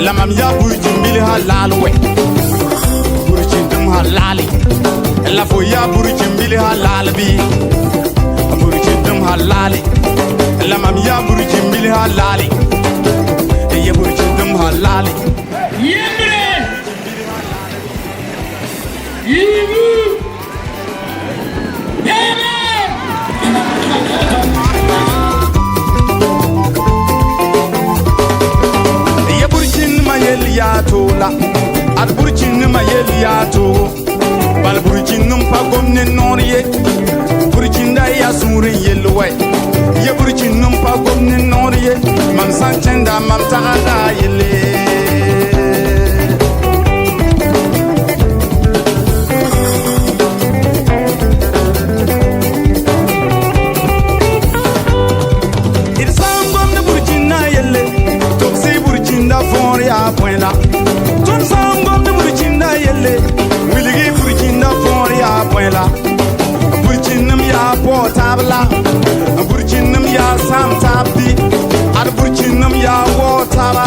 lamam ya burjin bil halal we burjin dum halali la fo ya burjin bil halal bi burjin dum halali lamam ya burjin bil halali ya burjin dum halali yemre yibu ya burjin mayel ya tola ad burjin mayel ya to bal burjin num pa gomne noriye burjin da ya sure yelwe ya burjin num pa gomne noriye mam sanchenda mam taada yele Tom sangom de burchinda yelle wiligi burchinda for ya poela burchinum ya portabla burchinum ya sam tabdi ad burchinum ya wotaba